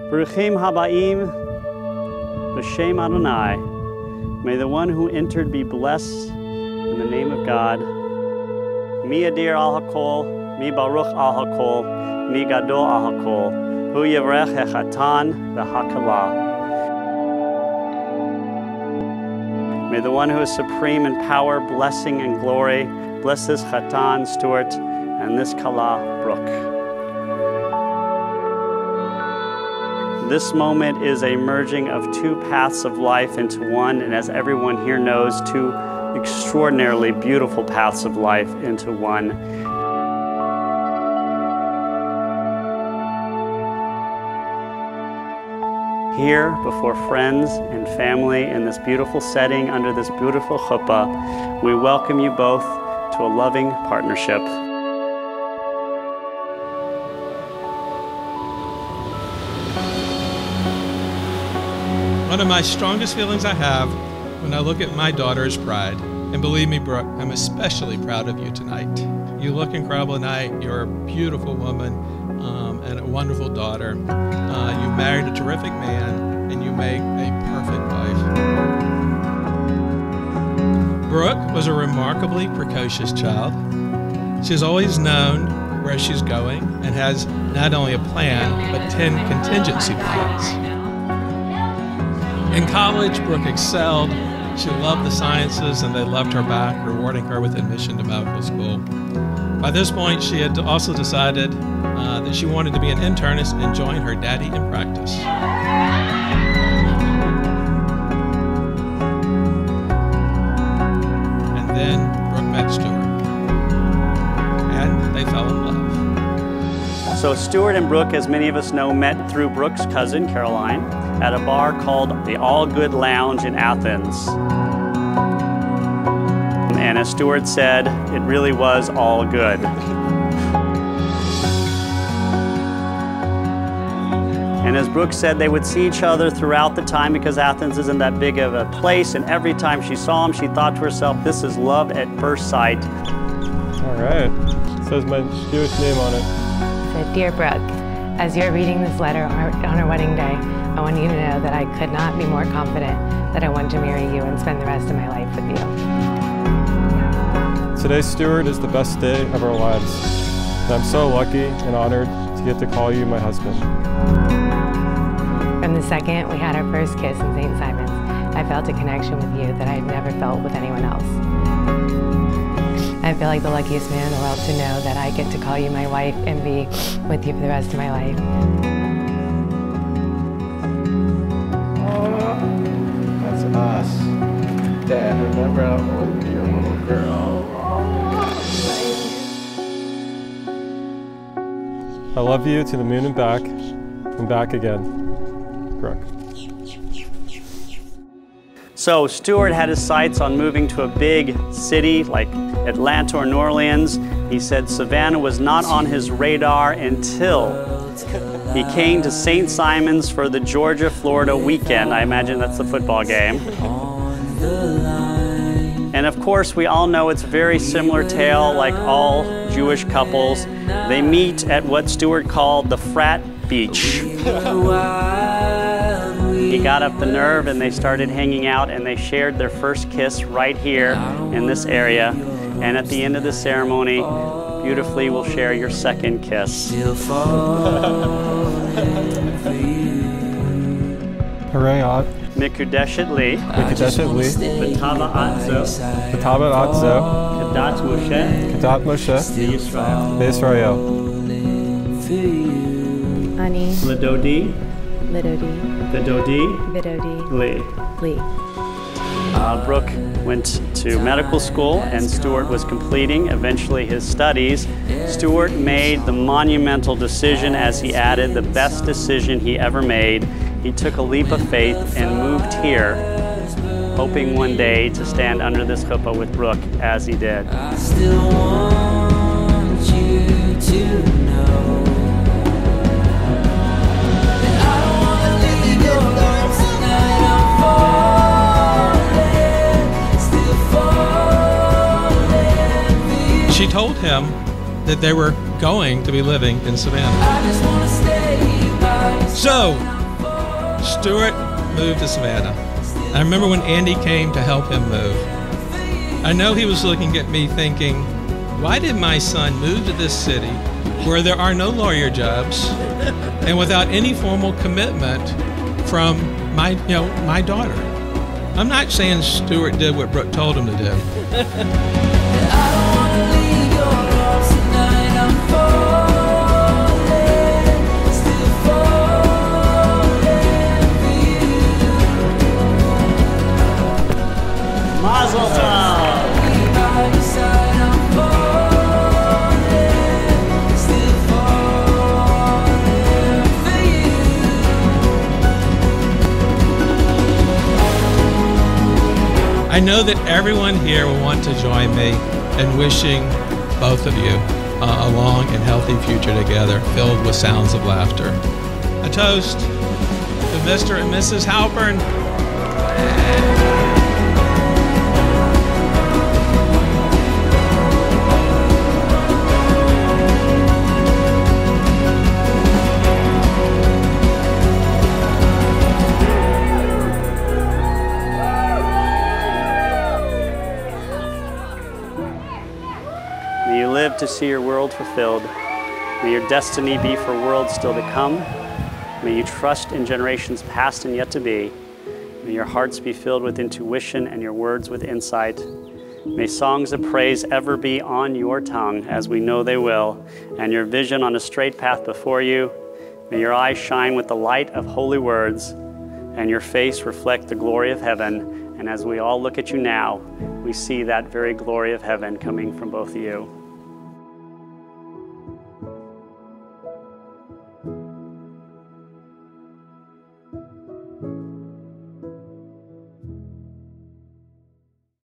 Bruchim habaim b'shem Adonai. May the one who entered be blessed in the name of God. Mi adir al hakol, mi baruch al hakol, mi gadol al hakol. Hu yavrech hechatan v'hakalah. May the one who is supreme in power, blessing, and glory bless this chatan, Stuart, and this kala, Brooke. This moment is a merging of two paths of life into one, and as everyone here knows, two extraordinarily beautiful paths of life into one. Here, before friends and family in this beautiful setting under this beautiful chuppah, we welcome you both to a loving partnership. One of my strongest feelings I have when I look at my daughter's pride, and believe me, Brooke, I'm especially proud of you tonight. You look incredible tonight. You're a beautiful woman and a wonderful daughter. You married a terrific man, and you make a perfect wife. Brooke was a remarkably precocious child. She's always known where she's going and has not only a plan, but 10 contingency plans. In college, Brooke excelled. She loved the sciences, and they loved her back, rewarding her with admission to medical school. By this point, she had also decided that she wanted to be an internist and join her daddy in practice. And then Brooke met Stuart, and they fell in love. So Stuart and Brooke, as many of us know, met through Brooke's cousin, Caroline, at a bar called the All Good Lounge in Athens. And as Stuart said, it really was all good. And as Brooke said, they would see each other throughout the time because Athens isn't that big of a place, and every time she saw him, she thought to herself, this is love at first sight. All right, it says my Jewish name on it. So, dear Brooke, as you're reading this letter on our wedding day, I want you to know that I could not be more confident that I want to marry you and spend the rest of my life with you. Today, Stuart, is the best day of our lives. And I'm so lucky and honored to get to call you my husband. From the second we had our first kiss in St. Simon's, I felt a connection with you that I'd never felt with anyone else. I feel like the luckiest man in the world to know that I get to call you my wife and be with you for the rest of my life. That's us. Dad, remember how old you were a little girl? I love you to the moon and back again. Brooke. So Stuart had his sights on moving to a big city like Atlanta or New Orleans. He said Savannah was not on his radar until he came to St. Simon's for the Georgia-Florida weekend. I imagine that's the football game. And of course, we all know it's a very similar tale like all Jewish couples. They meet at what Stuart called the frat beach. He got up the nerve and they started hanging out, and they shared their first kiss right here in this area. And at the end of the ceremony, beautifully we'll share your second kiss. Harayat. Mikudeshet li. Mikudeshet li. B'tava atzo. B'tava atzo. Kadat Moshe. Kadat Moshe. Yisrael. Israel. Ani. Lidodi. Lidodi. Vidodi. Vidodi. Li. Lee. Brooke went to medical school, and Stuart was completing eventually his studies. Stuart made the monumental decision, as he added, the best decision he ever made. He took a leap of faith and moved here, hoping one day to stand under this chuppah with Brooke as he did. I still want you to know. She told him that they were going to be living in Savannah. I just wanna stay by your So, Stuart moved to Savannah. I remember when Andy came to help him move. I know he was looking at me thinking, why did my son move to this city where there are no lawyer jobs and without any formal commitment from my daughter? I'm not saying Stuart did what Brooke told him to do. Mazel tov! I know that everyone here will want to join me in wishing both of you a long and healthy future together, filled with sounds of laughter. A toast to Mr. and Mrs. Halpern. May you live to see your world fulfilled. May your destiny be for worlds still to come. May you trust in generations past and yet to be. May your hearts be filled with intuition and your words with insight. May songs of praise ever be on your tongue, as we know they will, and your vision on a straight path before you. May your eyes shine with the light of holy words, and your face reflect the glory of heaven. And as we all look at you now, we see that very glory of heaven coming from both of you.